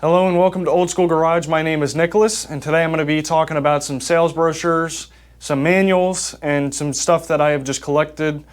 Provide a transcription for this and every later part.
Hello and welcome to Old School Garage. My name is Nicholas, and today I'm going to be talking about some sales brochures, some manuals, and some stuff that I have just collected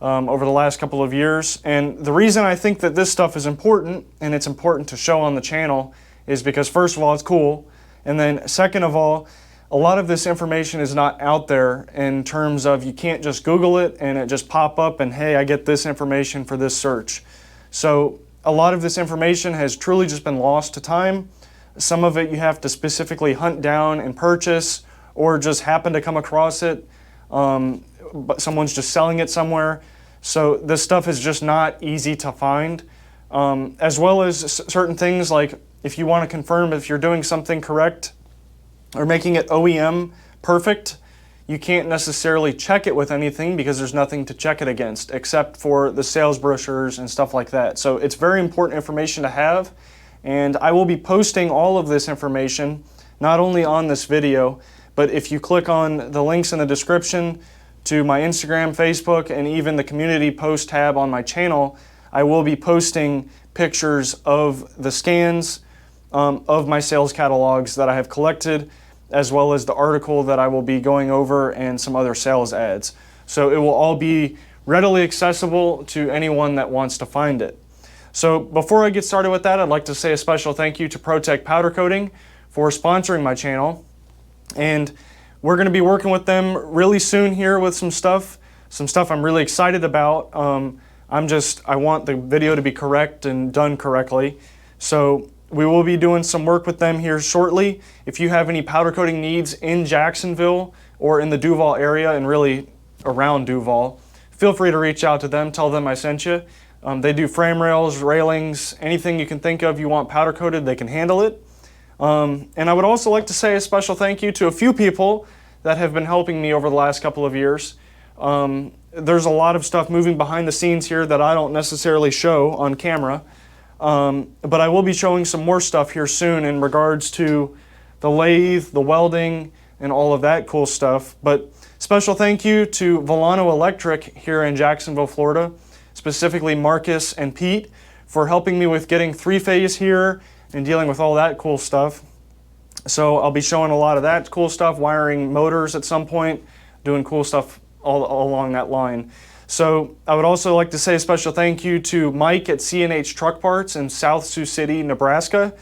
over the last couple of years. And the reason I think that this stuff is important, and it's important to show on the channel, is because first of all, it's cool, and then second of all, a lot of this information is not out there in terms of you can't just Google it and it just pop up and hey, I get this information for this search. So a lot of this information has truly just been lost to time. Some of it you have to specifically hunt down and purchase, or just happen to come across it, but someone's just selling it somewhere. So this stuff is just not easy to find. As well as certain things like if you want to confirm if you're doing something correct or making it OEM perfect, you can't necessarily check it with anything because there's nothing to check it against except for the sales brochures and stuff like that. So it's very important information to have, and I will be posting all of this information not only on this video, but if you click on the links in the description to my Instagram, Facebook, and even the community post tab on my channel, I will be posting pictures of the scans of my sales catalogs that I have collected, as well as the article that I will be going over and some other sales ads. So it will all be readily accessible to anyone that wants to find it. So before I get started with that, I'd like to say a special thank you to Pro-Tec powder coating for sponsoring my channel. And we're going to be working with them really soon here with some stuff I'm really excited about. I want the video to be correct and done correctly. So we will be doing some work with them here shortly. If you have any powder coating needs in Jacksonville or in the Duval area and really around Duval, feel free to reach out to them, tell them I sent you. They do frame rails, railings, anything you can think of you want powder coated, they can handle it. And I would also like to say a special thank you to a few people that have been helping me over the last couple of years. There's a lot of stuff moving behind the scenes here that I don't necessarily show on camera. But I will be showing some more stuff here soon in regards to the lathe, the welding, and all of that cool stuff. But special thank you to Vilano Electric here in Jacksonville, Florida, specifically Marcus and Pete, for helping me with getting three-phase here and dealing with all that cool stuff. So I'll be showing a lot of that cool stuff, wiring motors at some point, doing cool stuff all along that line. So I would also like to say a special thank you to Mike at C&H Truck Parts in South Sioux City, Nebraska.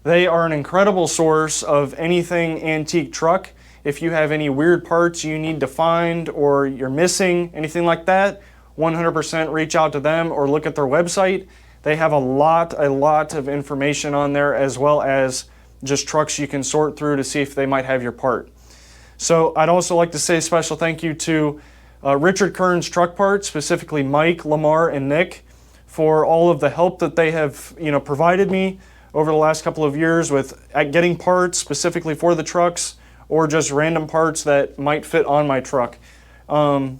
They are an incredible source of anything antique truck. If you have any weird parts you need to find or you're missing, anything like that, 100% reach out to them or look at their website. They have a lot of information on there, as well as just trucks you can sort through to see if they might have your part. So I'd also like to say a special thank you to Richard Kerns Truck Parts, specifically Mike, Lamar, and Nick, for all of the help that they have provided me over the last couple of years with getting parts specifically for the trucks or just random parts that might fit on my truck. A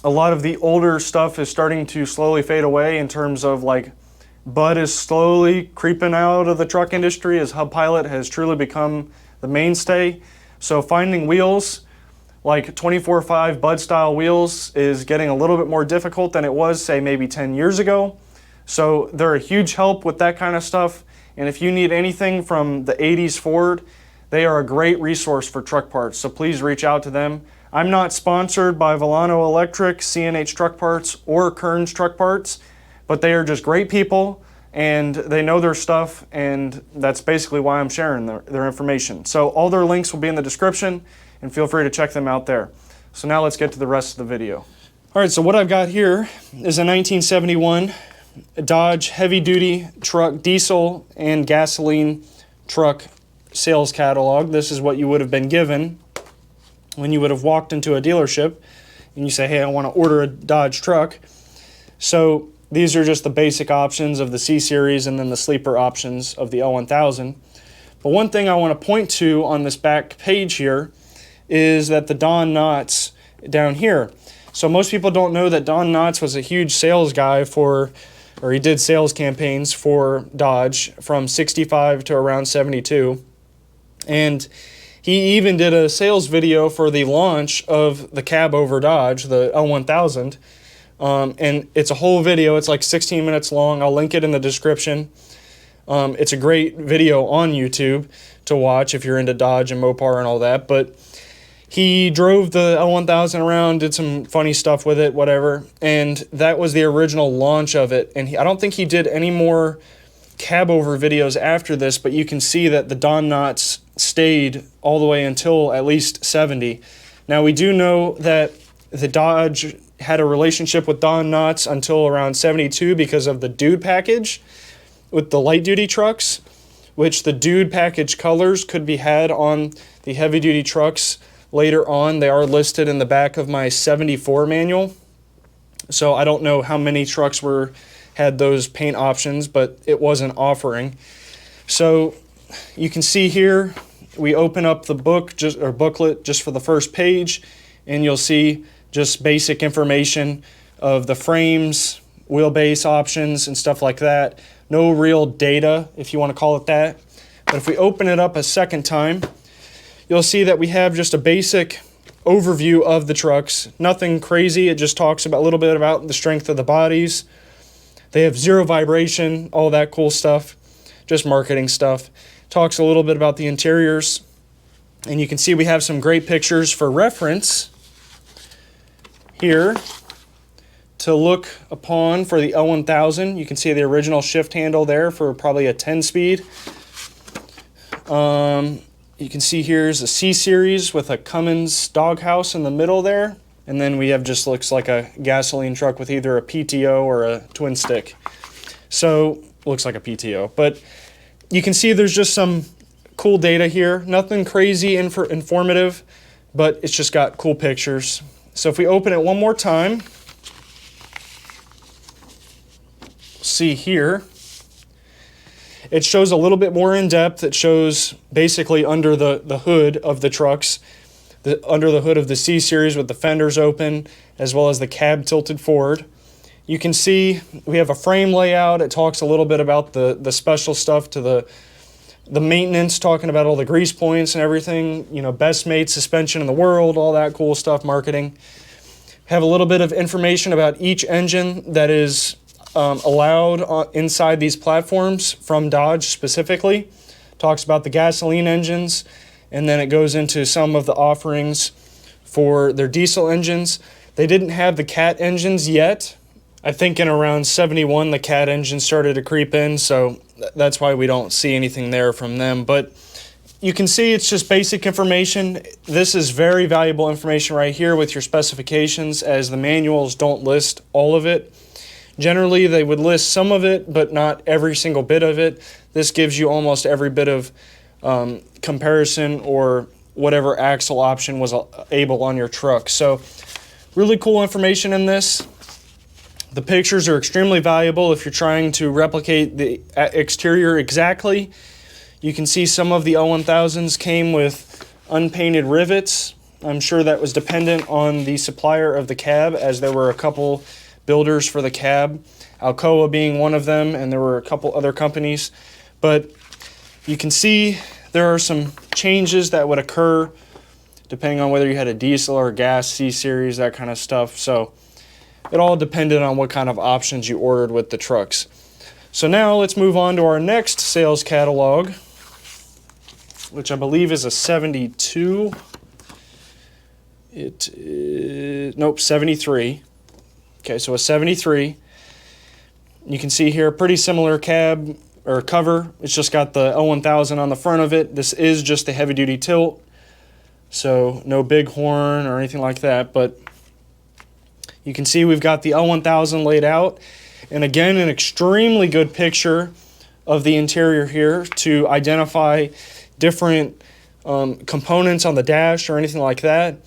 lot of the older stuff is starting to slowly fade away in terms of like Bud is slowly creeping out of the truck industry as Hub Pilot has truly become the mainstay. So finding wheels like 24/5 Bud style wheels is getting a little bit more difficult than it was, say, maybe 10 years ago. So they're a huge help with that kind of stuff. And if you need anything from the 80s forward, they are a great resource for truck parts. So please reach out to them. I'm not sponsored by Vilano Electric, C&H Truck Parts, or Kerns Truck Parts, but they are just great people and they know their stuff, and that's basically why I'm sharing their information. So all their links will be in the description, and feel free to check them out there. So now let's get to the rest of the video. All right, so what I've got here is a 1971 Dodge heavy-duty truck, diesel and gasoline truck sales catalog. This is what you would have been given when you would have walked into a dealership and you say, hey, I want to order a Dodge truck. So these are just the basic options of the C-Series and then the sleeper options of the L1000. But one thing I want to point to on this back page here is that the Don Knotts down here. So most people don't know that Don Knotts was a huge sales guy he did sales campaigns for Dodge from 65 to around 72. And he even did a sales video for the launch of the cab over Dodge, the L1000. And it's a whole video. It's like 16 minutes long. I'll link it in the description. It's a great video on YouTube to watch if you're into Dodge and Mopar and all that. But he drove the L1000 around, did some funny stuff with it, whatever. And that was the original launch of it. And I don't think he did any more cab over videos after this, but you can see that the Don knots stayed all the way until at least 70. Now we do know that the Dodge had a relationship with Don knots until around 72 because of the Dude package with the light duty trucks, which the Dude package colors could be had on the heavy duty trucks later on. They are listed in the back of my 74 manual. So I don't know how many trucks had those paint options, but it was an offering. So you can see here, we open up the booklet just for the first page, and you'll see just basic information of the frames, wheelbase options, and stuff like that. No real data, if you want to call it that. But if we open it up a second time, you'll see that we have just a basic overview of the trucks. Nothing crazy. It just talks about a little bit about the strength of the bodies. They have zero vibration, all that cool stuff, just marketing stuff. Talks a little bit about the interiors. And you can see we have some great pictures for reference here to look upon for the L1000. You can see the original shift handle there for probably a 10-speed. You can see here's a C-Series with a Cummins doghouse in the middle there. And then we have just looks like a gasoline truck with either a PTO or a twin stick. So, looks like a PTO. But you can see there's just some cool data here. Nothing crazy informative, but it's just got cool pictures. So if we open it one more time, see here, it shows a little bit more in depth. It shows basically under the hood of the trucks, under the hood of the C-Series with the fenders open, as well as the cab tilted forward. You can see we have a frame layout. It talks a little bit about the special stuff to the maintenance, talking about all the grease points and everything, you know, best made suspension in the world, all that cool stuff, marketing. Have a little bit of information about each engine that is allowed inside these platforms from Dodge specifically. Talks about the gasoline engines, and then it goes into some of the offerings for their diesel engines. They didn't have the Cat engines yet. I think in around 71 the Cat engine started to creep in, so that's why we don't see anything there from them. But you can see it's just basic information. This is very valuable information right here with your specifications, as the manuals don't list all of it. Generally, they would list some of it, but not every single bit of it. This gives you almost every bit of comparison or whatever axle option was able on your truck. So really cool information in this. The pictures are extremely valuable if you're trying to replicate the exterior exactly. You can see some of the L1000s came with unpainted rivets. I'm sure that was dependent on the supplier of the cab, as there were a couple builders for the cab, Alcoa being one of them, and there were a couple other companies. But you can see there are some changes that would occur depending on whether you had a diesel or gas C-Series, that kind of stuff. So it all depended on what kind of options you ordered with the trucks. So now let's move on to our next sales catalog, which I believe is a 72. It is, nope, 73. Okay, so a 73. You can see here, pretty similar cab or cover. It's just got the L1000 on the front of it. This is just the heavy duty tilt, so no big horn or anything like that. But you can see we've got the L1000 laid out, and again, an extremely good picture of the interior here to identify different components on the dash or anything like that.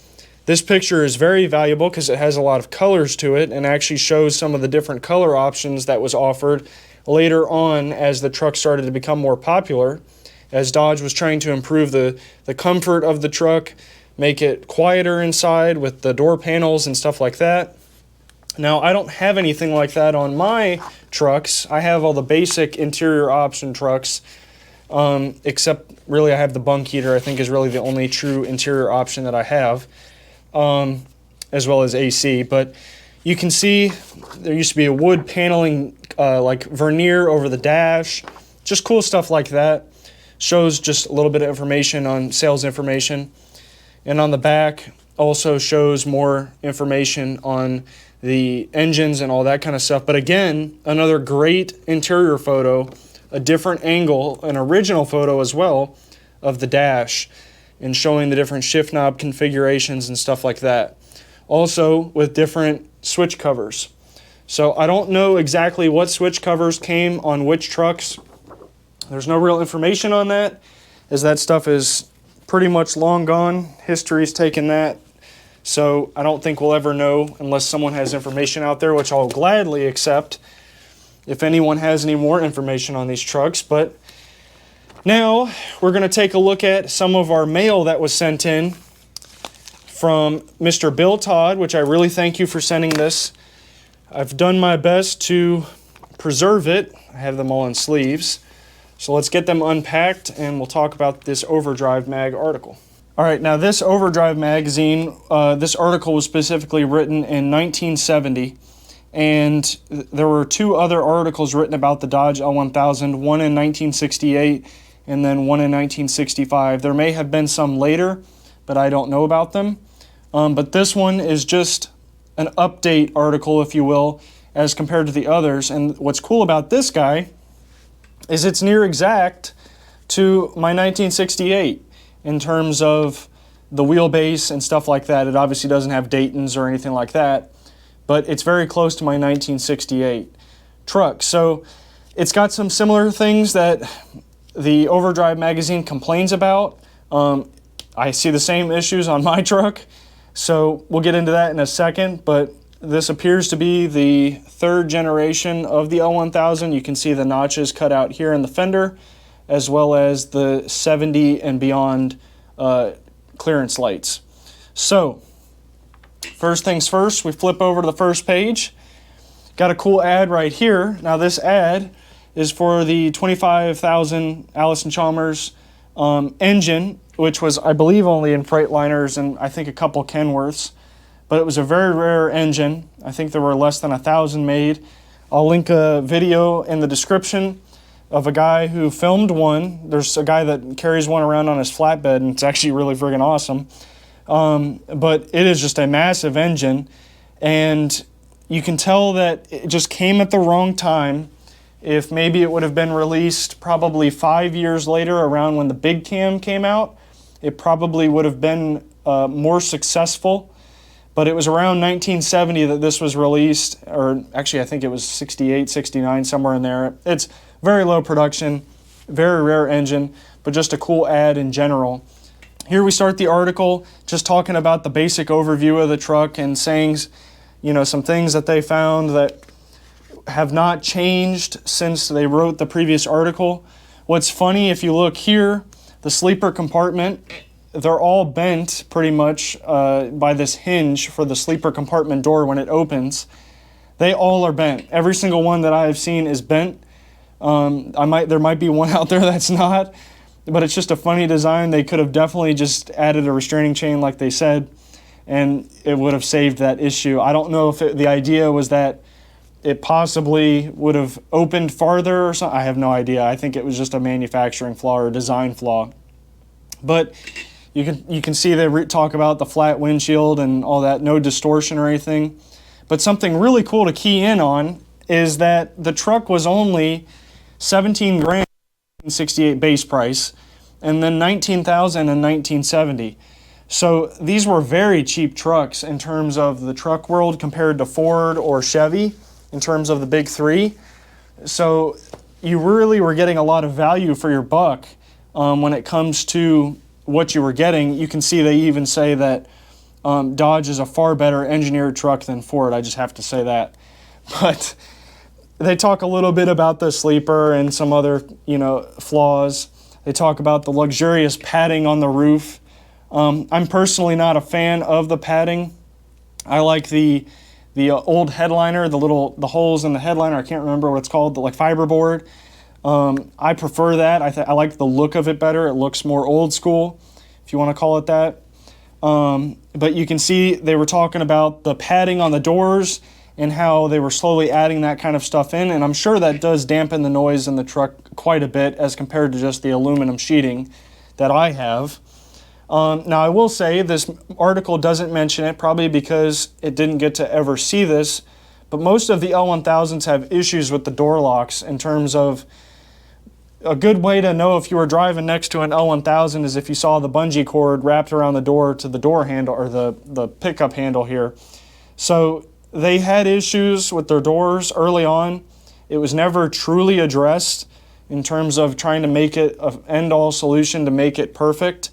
This picture is very valuable because it has a lot of colors to it and actually shows some of the different color options that was offered later on as the truck started to become more popular, as Dodge was trying to improve the comfort of the truck, make it quieter inside with the door panels and stuff like that. Now, I don't have anything like that on my trucks. I have all the basic interior option trucks, except really I have the bunk heater, I think is really the only true interior option that I have. As well as AC, but you can see there used to be a wood paneling like veneer over the dash, just cool stuff like that. Shows just a little bit of information on sales information. And on the back also shows more information on the engines and all that kind of stuff. But again, another great interior photo, a different angle, an original photo as well of the dash, and showing the different shift knob configurations and stuff like that. Also with different switch covers. So I don't know exactly what switch covers came on which trucks. There's no real information on that, as that stuff is pretty much long gone. History's taken that. So I don't think we'll ever know unless someone has information out there, which I'll gladly accept if anyone has any more information on these trucks. But now we're going to take a look at some of our mail that was sent in from Mr. Bill Todd, which I really thank you for sending this. I've done my best to preserve it. I have them all in sleeves. So let's get them unpacked and we'll talk about this OverDrive Mag article. All right, now this OverDrive magazine, this article was specifically written in 1970, and there were two other articles written about the Dodge L1000, one in 1968 and then one in 1965. There may have been some later, but I don't know about them. But this one is just an update article, if you will, as compared to the others. And what's cool about this guy is it's near exact to my 1968 in terms of the wheelbase and stuff like that. It obviously doesn't have Dayton's or anything like that, but it's very close to my 1968 truck. So it's got some similar things that the OverDrive magazine complains about. I see the same issues on my truck, so we'll get into that in a second, but this appears to be the third generation of the L1000. You can see the notches cut out here in the fender, as well as the 70 and beyond clearance lights. So, first things first, we flip over to the first page. Got a cool ad right here. Now this ad is for the 25,000 Allis-Chalmers engine, which was, I believe, only in Freightliners and I think a couple Kenworths. But it was a very rare engine. I think there were less than 1,000 made. I'll link a video in the description of a guy who filmed one. There's a guy that carries one around on his flatbed, and it's actually really friggin' awesome. But it is just a massive engine, and you can tell that it just came at the wrong time. If maybe it would have been released probably 5 years later, around when the big cam came out, it probably would have been more successful. But it was around 1970 that this was released, or actually I think it was 68, 69, somewhere in there. It's very low production, very rare engine, but just a cool ad in general. Here we start the article just talking about the basic overview of the truck and saying, you know, some things that they found that have not changed since they wrote the previous article. What's funny, if you look here, the sleeper compartment, they're all bent pretty much by this hinge for the sleeper compartment door when it opens. They all are bent. Every single one that I have seen is bent. There might be one out there that's not, but it's just a funny design. They could have definitely just added a restraining chain like they said, and it would have saved that issue. I don't know if the idea was that it possibly would have opened farther or something. I have no idea. I think it was just a manufacturing flaw or a design flaw. But you can see they talk about the flat windshield and all that, no distortion or anything. But something really cool to key in on is that the truck was only 17 grand in 68 base price, and then 19,000 in 1970. So these were very cheap trucks in terms of the truck world compared to Ford or Chevy in terms of the big three. So you really were getting a lot of value for your buck when it comes to what you were getting. You can see they even say that Dodge is a far better engineered truck than Ford. I just have to say that. But they talk a little bit about the sleeper and some other, flaws. They talk about the luxurious padding on the roof. I'm personally not a fan of the padding. I like the old headliner, the holes in the headliner. I can't remember what it's called, like fiberboard. I prefer that. I like the look of it better. It looks more old school, if you want to call it that. But you can see they were talking about the padding on the doors and how they were slowly adding that kind of stuff in, and I'm sure that does dampen the noise in the truck quite a bit as compared to just the aluminum sheeting that I have. Now I will say this article doesn't mention it, probably because it didn't get to ever see this, but most of the L1000s have issues with the door locks. In terms of a good way to know if you were driving next to an L1000 is if you saw the bungee cord wrapped around the door to the door handle, or the pickup handle here. So they had issues with their doors early on. It was never truly addressed in terms of trying to make it an end-all solution to make it perfect.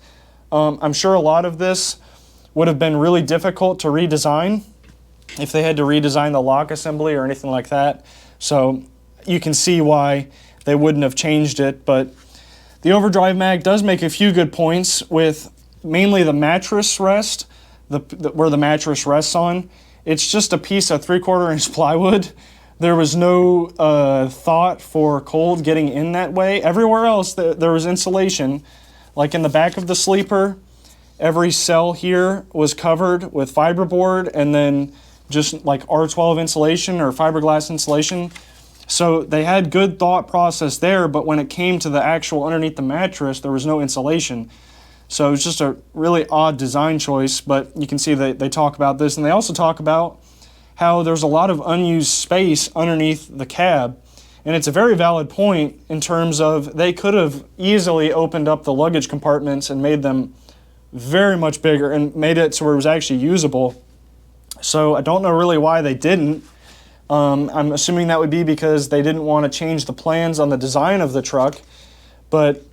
I'm sure a lot of this would have been really difficult to redesign if they had to redesign the lock assembly or anything like that. So you can see why they wouldn't have changed it. But the OverDrive Mag does make a few good points with mainly the mattress rest, where the mattress rests on. It's just a piece of 3/4 inch plywood. There was no thought for cold getting in that way. Everywhere else there was insulation. Like in the back of the sleeper, every cell here was covered with fiberboard and then just like R12 insulation or fiberglass insulation. So they had good thought process there, but when it came to the actual underneath the mattress, there was no insulation. So it was just a really odd design choice, but you can see that they talk about this, and they also talk about how there's a lot of unused space underneath the cab. And it's a very valid point in terms of they could have easily opened up the luggage compartments and made them very much bigger and made it so it was actually usable. So I don't know really why they didn't. I'm assuming that would be because they didn't want to change the plans on the design of the truck, but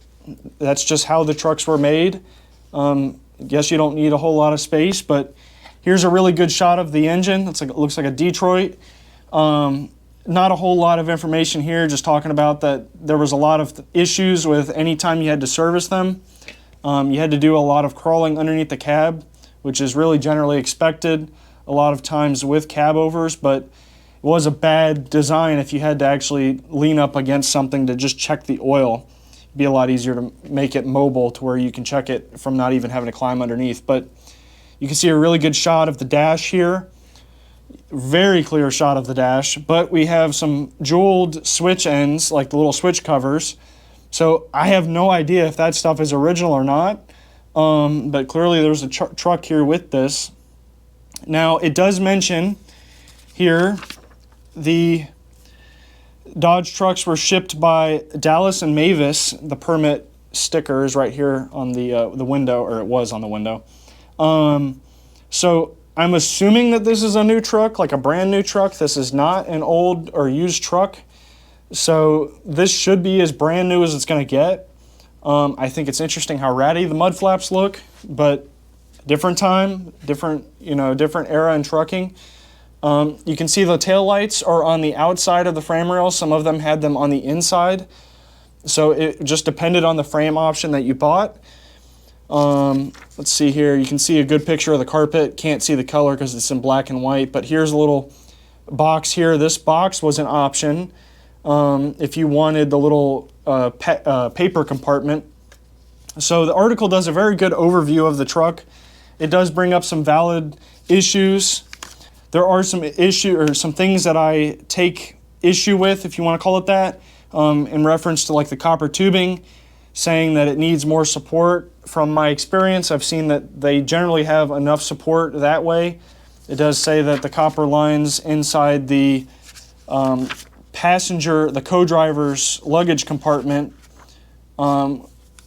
that's just how the trucks were made. Guess you don't need a whole lot of space, but here's a really good shot of the engine. It looks like a Detroit. Not a whole lot of information here, just talking about that there was a lot of issues with any time you had to service them. You had to do a lot of crawling underneath the cab, which is really generally expected a lot of times with cab overs, but it was a bad design if you had to actually lean up against something to just check the oil. It'd be a lot easier to make it mobile to where you can check it from not even having to climb underneath. But you can see a really good shot of the dash here. Very clear shot of the dash, but we have some jeweled switch ends, like the little switch covers. So I have no idea if that stuff is original or not, but clearly there's a truck here with this. Now it does mention here the Dodge trucks were shipped by Dallas and Mavis. The permit sticker is right here on the window, or it was on the window. So I'm assuming that this is a new truck, like a brand new truck. This is not an old or used truck. So this should be as brand new as it's going to get. I think it's interesting how ratty the mud flaps look, but different time, different era in trucking. You can see the taillights are on the outside of the frame rail. Some of them had them on the inside. So it just depended on the frame option that you bought. Let's see here. You can see a good picture of the carpet. Can't see the color because it's in black and white, but here's a little box here. This box was an option if you wanted the little paper compartment. So the article does a very good overview of the truck. It does bring up some valid issues. There are some things that I take issue with, if you want to call it that, in reference to like the copper tubing, saying that it needs more support. From my experience, I've seen that they generally have enough support that way. It does say that the copper lines inside the the co-driver's luggage compartment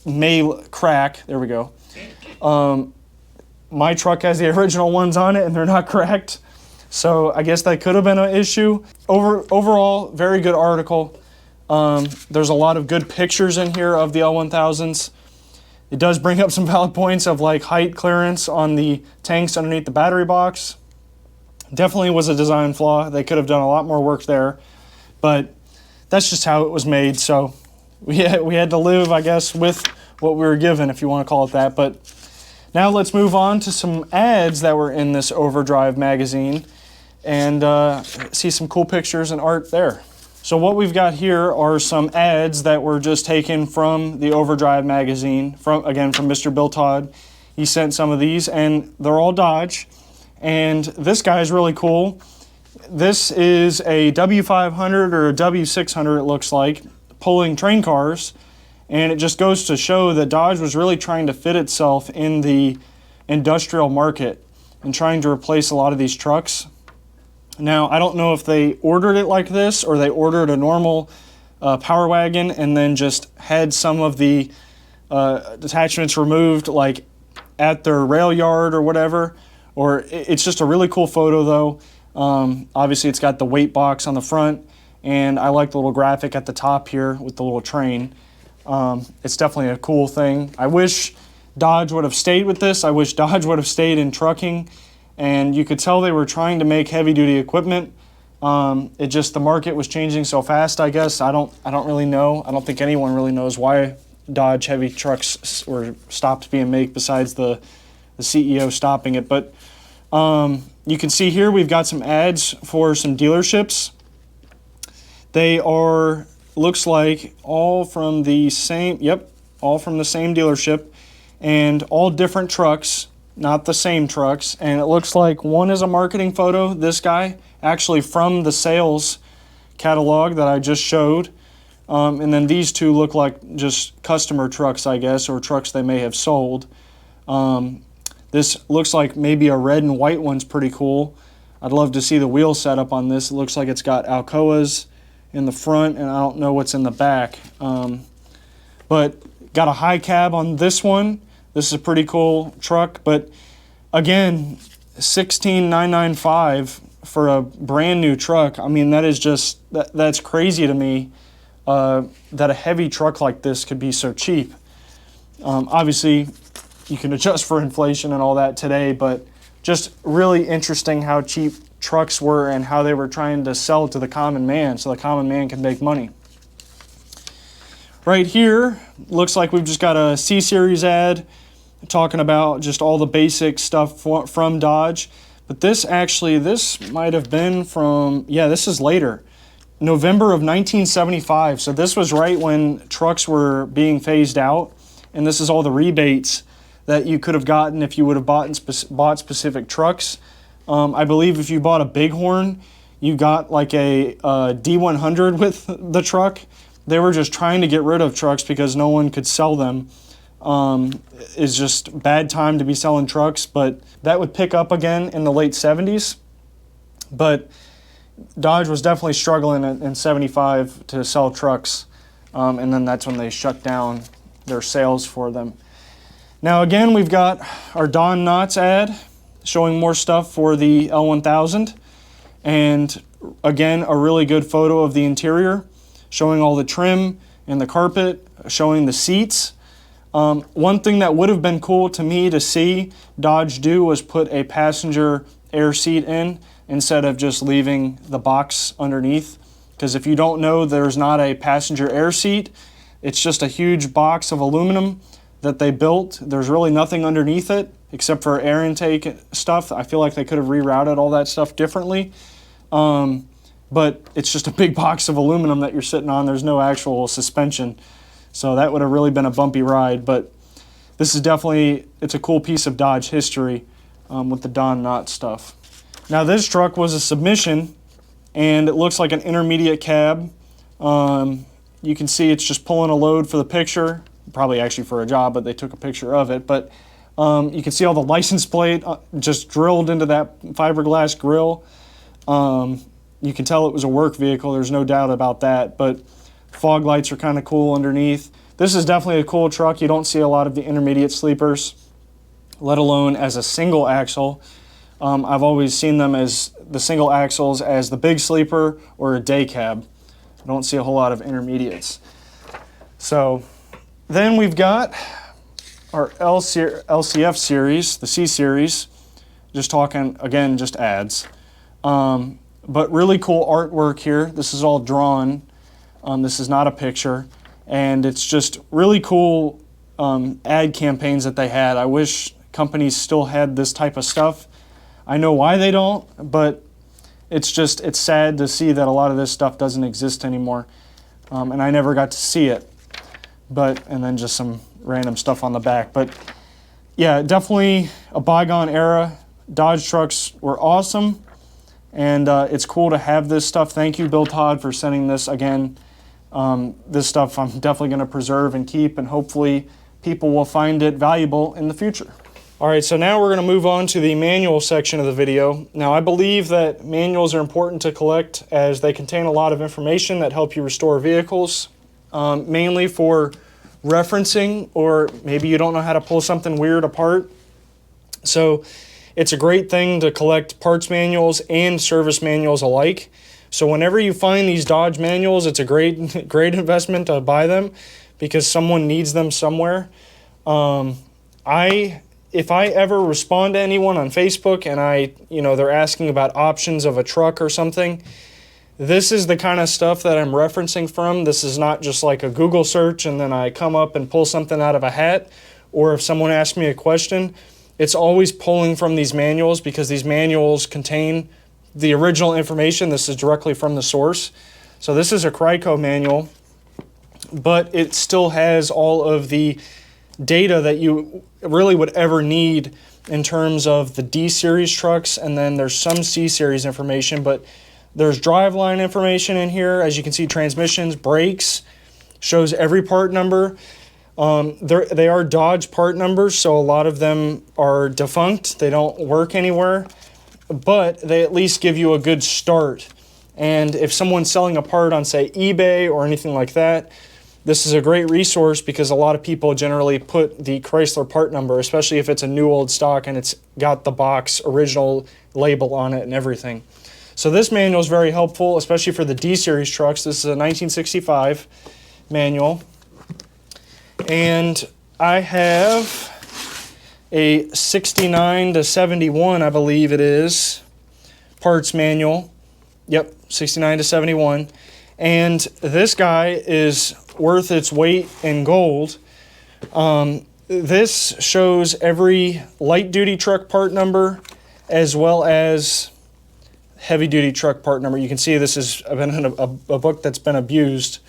may crack. There we go. My truck has the original ones on it and they're not cracked. So I guess that could have been an issue. Overall, very good article. There's a lot of good pictures in here of the L1000s. It does bring up some valid points of like height clearance on the tanks underneath the battery box. Definitely was a design flaw. They could have done a lot more work there, but that's just how it was made. So we had to live, I guess, with what we were given, if you want to call it that. But now let's move on to some ads that were in this OverDrive magazine and see some cool pictures and art there. So what we've got here are some ads that were just taken from the OverDrive magazine, from Mr. Bill Todd. He sent some of these, and they're all Dodge. And this guy is really cool. This is a W500 or a W600, it looks like, pulling train cars. And it just goes to show that Dodge was really trying to fit itself in the industrial market and trying to replace a lot of these trucks. Now, I don't know if they ordered it like this or they ordered a normal Power Wagon and then just had some of the attachments removed, like at their rail yard or whatever. Or it's just a really cool photo, though. Obviously, it's got the weight box on the front, and I like the little graphic at the top here with the little train. It's definitely a cool thing. I wish Dodge would have stayed with this. I wish Dodge would have stayed in trucking, and you could tell they were trying to make heavy-duty equipment. It just, the market was changing so fast, I guess. I don't really know. I don't think anyone really knows why Dodge heavy trucks were stopped being made besides the CEO stopping it. But you can see here we've got some ads for some dealerships. They are, looks like, all from the same, all from the same dealership, and all different trucks, not the same trucks. And it looks like one is a marketing photo, this guy, actually from the sales catalog that I just showed. And then these two look like just customer trucks, I guess, or trucks they may have sold. This looks like maybe a red and white one's pretty cool. I'd love to see the wheel setup on this. It looks like it's got Alcoas in the front, and I don't know what's in the back. But got a high cab on this one. This is a pretty cool truck, but again, $16,995 for a brand new truck. I mean, that is just, that's crazy to me, that a heavy truck like this could be so cheap. Obviously, you can adjust for inflation and all that today, but just really interesting how cheap trucks were and how they were trying to sell to the common man so the common man can make money. Right here, looks like we've just got a C-Series ad talking about just all the basic stuff from Dodge. But this actually, this might have been from, yeah, this is later. November of 1975. So this was right when trucks were being phased out. And this is all the rebates that you could have gotten if you would have bought specific trucks. I believe if you bought a Bighorn, you got like a D100 with the truck. They were just trying to get rid of trucks because no one could sell them. It's just bad time to be selling trucks, but that would pick up again in the late 70s. But Dodge was definitely struggling in 75 to sell trucks, and then that's when they shut down their sales for them. Now again, we've got our Don Knotts ad showing more stuff for the L1000, and again, a really good photo of the interior, showing all the trim and the carpet, showing the seats. One thing that would have been cool to me to see Dodge do was put a passenger air seat in instead of just leaving the box underneath. Because if you don't know, there's not a passenger air seat. It's just a huge box of aluminum that they built. There's really nothing underneath it except for air intake stuff. I feel like they could have rerouted all that stuff differently. But it's just a big box of aluminum that you're sitting on. There's no actual suspension. So that would have really been a bumpy ride. But this is definitely, it's a cool piece of Dodge history with the Don Knotts stuff. Now this truck was a submission, and it looks like an intermediate cab. You can see it's just pulling a load for the picture, probably actually for a job, but they took a picture of it. But you can see all the license plate just drilled into that fiberglass grill. You can tell it was a work vehicle, there's no doubt about that, but fog lights are kind of cool underneath. This is definitely a cool truck. You don't see a lot of the intermediate sleepers, let alone as a single axle. I've always seen them as the single axles as the big sleeper or a day cab. I don't see a whole lot of intermediates. So then we've got our LCF series, the C series, just talking, again, just ads. But really cool artwork here. This is all drawn. This is not a picture. And it's just really cool ad campaigns that they had. I wish companies still had this type of stuff. I know why they don't, but it's just, it's sad to see that a lot of this stuff doesn't exist anymore. And I never got to see it. And then just some random stuff on the back. But yeah, definitely a bygone era. Dodge trucks were awesome. and it's cool to have this stuff. Thank you, Bill Todd, for sending this again. This stuff I'm definitely going to preserve and keep, and hopefully people will find it valuable in the future. All right, so now we're going to move on to the manual section of the video. Now, I believe that manuals are important to collect as they contain a lot of information that help you restore vehicles, mainly for referencing, or maybe you don't know how to pull something weird apart. So it's a great thing to collect parts manuals and service manuals alike. So whenever you find these Dodge manuals, it's a great investment to buy them because someone needs them somewhere. If I ever respond to anyone on Facebook and they're asking about options of a truck or something, this is the kind of stuff that I'm referencing from. This is not just like a Google search and then I come up and pull something out of a hat, or if someone asks me a question, it's always pulling from these manuals because these manuals contain the original information. This is directly from the source. So this is a ChryCo manual, but it still has all of the data that you really would ever need in terms of the D-Series trucks, and then there's some C-Series information, but there's driveline information in here. As you can see, transmissions, brakes, shows every part number. They are Dodge part numbers, so a lot of them are defunct. They don't work anywhere, but they at least give you a good start. And if someone's selling a part on, say, eBay or anything like that, this is a great resource because a lot of people generally put the Chrysler part number, especially if it's a new old stock and it's got the box original label on it and everything. So this manual is very helpful, especially for the D-Series trucks. This is a 1965 manual. And I have a 69 to 71, I believe it is, parts manual. Yep, 69 to 71. And this guy is worth its weight in gold. This shows every light-duty truck part number as well as heavy-duty truck part number. You can see this has been a book that's been abused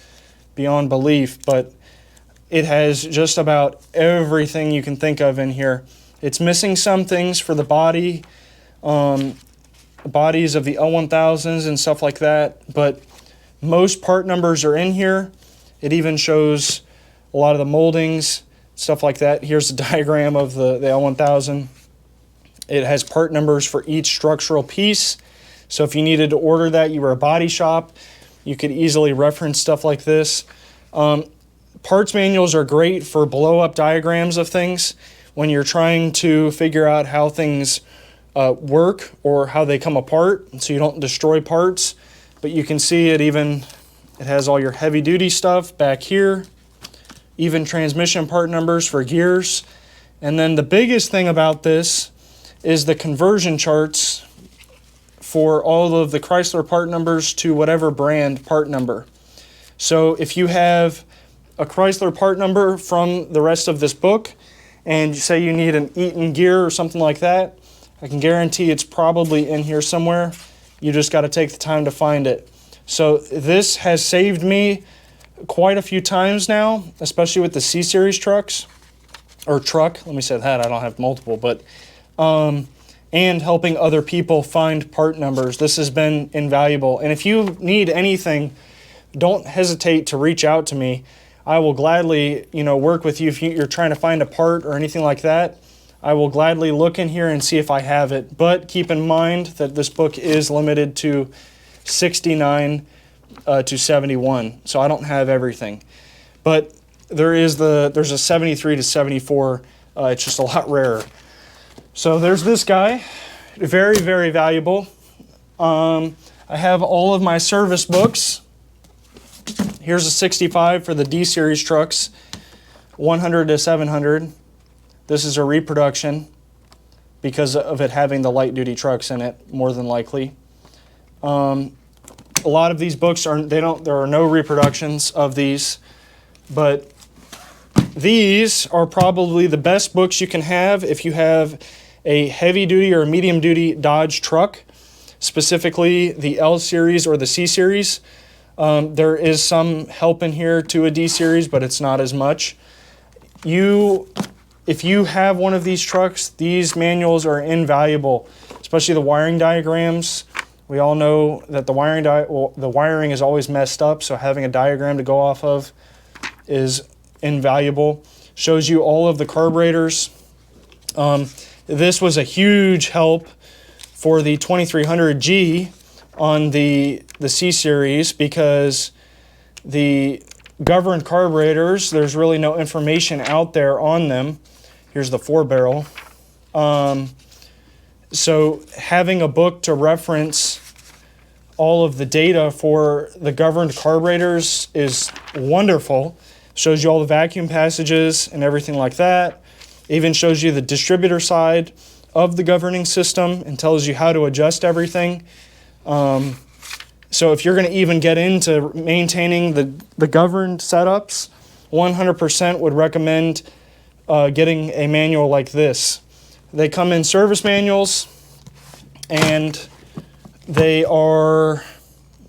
beyond belief, but it has just about everything you can think of in here. It's missing some things for the body, bodies of the L1000s and stuff like that, but most part numbers are in here. It even shows a lot of the moldings, stuff like that. Here's a diagram of the L1000. It has part numbers for each structural piece. So if you needed to order that, you were a body shop, you could easily reference stuff like this. Parts manuals are great for blow-up diagrams of things when you're trying to figure out how things work or how they come apart so you don't destroy parts. But you can see it has all your heavy-duty stuff back here, even transmission part numbers for gears. And then the biggest thing about this is the conversion charts for all of the Chrysler part numbers to whatever brand part number. So if you have a Chrysler part number from the rest of this book, and say you need an Eaton gear or something like that, I can guarantee it's probably in here somewhere. You just got to take the time to find it. So this has saved me quite a few times now, especially with the C-Series trucks, or truck, let me say that, I don't have multiple, but, and helping other people find part numbers. This has been invaluable. And if you need anything, don't hesitate to reach out to me. I will gladly, work with you if you're trying to find a part or anything like that. I will gladly look in here and see if I have it. But keep in mind that this book is limited to 69 to 71, so I don't have everything. But there's a 73 to 74. It's just a lot rarer. So there's this guy, very, very valuable. I have all of my service books. Here's a 65 for the D-Series trucks, 100 to 700. This is a reproduction because of it having the light-duty trucks in it, more than likely. A lot of these books there are no reproductions of these, but these are probably the best books you can have if you have a heavy-duty or medium-duty Dodge truck, specifically the L series or the C series. There is some help in here to a D series, but it's not as much. If you have one of these trucks, these manuals are invaluable, especially the wiring diagrams We all know that the wiring is always messed up, so having a diagram to go off of is invaluable. Shows you all of the carburetors. This was a huge help for the 2300G on the C-Series, because the governed carburetors, there's really no information out there on them. Here's the 4-barrel. So having a book to reference all of the data for the governed carburetors is wonderful. Shows you all the vacuum passages and everything like that. Even shows you the distributor side of the governing system and tells you how to adjust everything. So if you're going to even get into maintaining the governed setups, 100% would recommend getting a manual like this. They come in service manuals, and they are,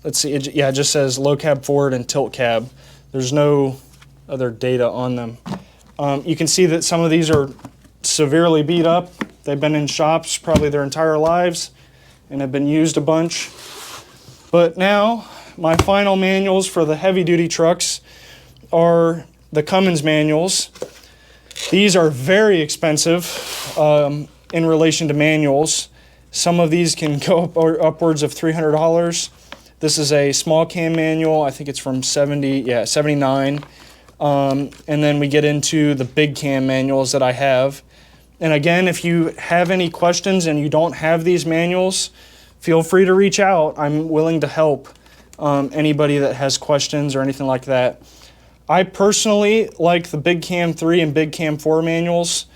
let's see, it just says low cab forward and tilt cab. There's no other data on them. You can see that some of these are severely beat up. They've been in shops probably their entire lives and have been used a bunch. But now, my final manuals for the heavy-duty trucks are the Cummins Manuals. These are very expensive in relation to manuals. Some of these can go upwards of $300. This is a small cam manual. I think it's from 79. And then we get into the big cam manuals that I have. And again, if you have any questions and you don't have these manuals, feel free to reach out. I'm willing to help anybody that has questions or anything like that. I personally like the Big Cam 3 and Big Cam 4 manuals.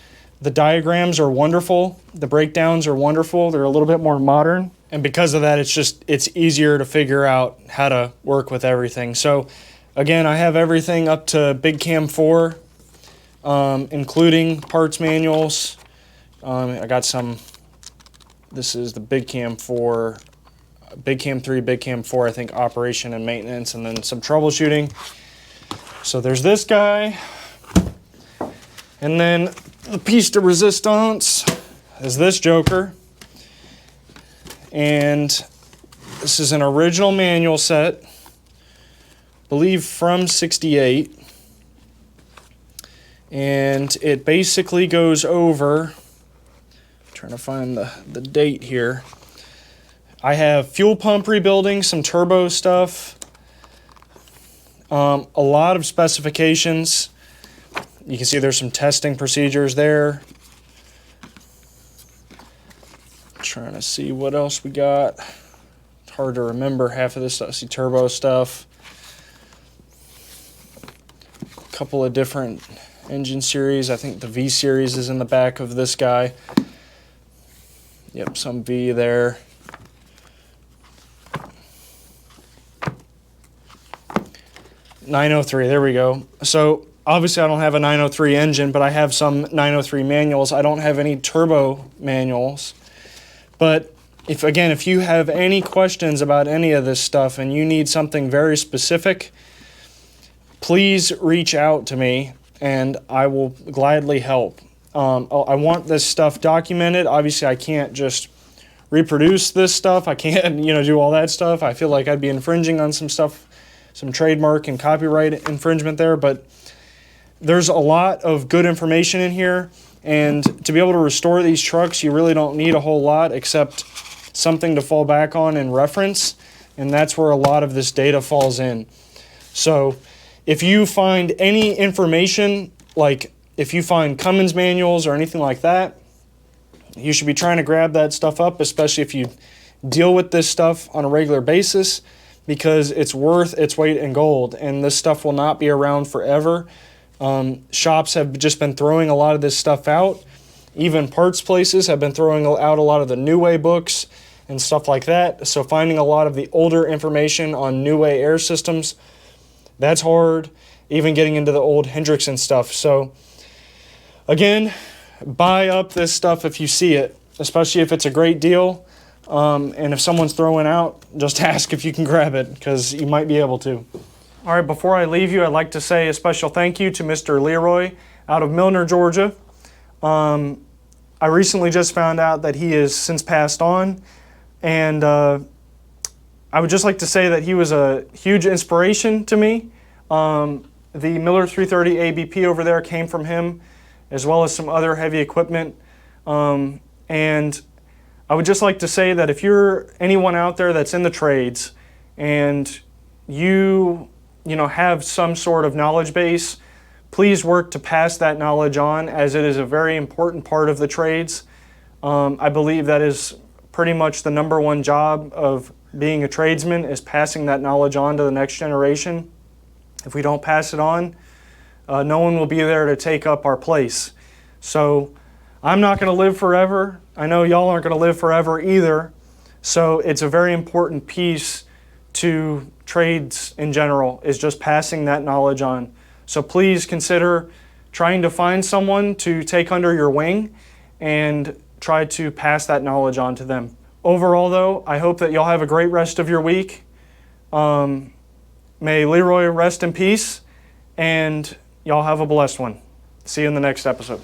The diagrams are wonderful. The breakdowns are wonderful. They're a little bit more modern. And because of that, it's easier to figure out how to work with everything. So again, I have everything up to Big Cam 4, including parts manuals. I got some, this is the Big Cam 4, Big Cam 3, Big Cam 4, I think operation and maintenance, and then some troubleshooting. So there's this guy. And then the piece de resistance is this joker. And this is an original manual set, I believe from '68. And it basically goes over, I'm trying to find the date here. I have fuel pump rebuilding, some turbo stuff, a lot of specifications. You can see there's some testing procedures there. Trying to see what else we got. It's hard to remember half of this stuff. See turbo stuff. A couple of different engine series. I think the V series is in the back of this guy. Yep, some V there. .903, there we go. So obviously I don't have a 903 engine, but I have some 903 manuals. I don't have any turbo manuals. But if you have any questions about any of this stuff and you need something very specific, please reach out to me and I will gladly help. I want this stuff documented. Obviously I can't just reproduce this stuff. I can't, do all that stuff. I feel like I'd be infringing on some stuff, some trademark and copyright infringement there, but there's a lot of good information in here. And to be able to restore these trucks, you really don't need a whole lot except something to fall back on and reference. And that's where a lot of this data falls in. So if you find any information, like if you find Cummins manuals or anything like that, you should be trying to grab that stuff up, especially if you deal with this stuff on a regular basis, because it's worth its weight in gold. And this stuff will not be around forever. Shops have just been throwing a lot of this stuff out. Even parts places have been throwing out a lot of the New Way books and stuff like that. So finding a lot of the older information on New Way air systems, that's hard. Even getting into the old Hendrickson stuff. So again, buy up this stuff if you see it, especially if it's a great deal. And if someone's throwing out, just ask if you can grab it, because you might be able to. All right, before I leave you, I'd like to say a special thank you to Mr. Leroy out of Milner, Georgia. I recently just found out that he has since passed on, and I would just like to say that he was a huge inspiration to me. The Miller 330 ABP over there came from him, as well as some other heavy equipment. And I would just like to say that if you're anyone out there that's in the trades and you have some sort of knowledge base, please work to pass that knowledge on, as it is a very important part of the trades. I believe that is pretty much the #1 job of being a tradesman, is passing that knowledge on to the next generation. If we don't pass it on, no one will be there to take up our place. So I'm not going to live forever. I know y'all aren't going to live forever either. So it's a very important piece to trades in general, is just passing that knowledge on. So please consider trying to find someone to take under your wing and try to pass that knowledge on to them. Overall though, I hope that y'all have a great rest of your week. May Leroy rest in peace, and y'all have a blessed one. See you in the next episode.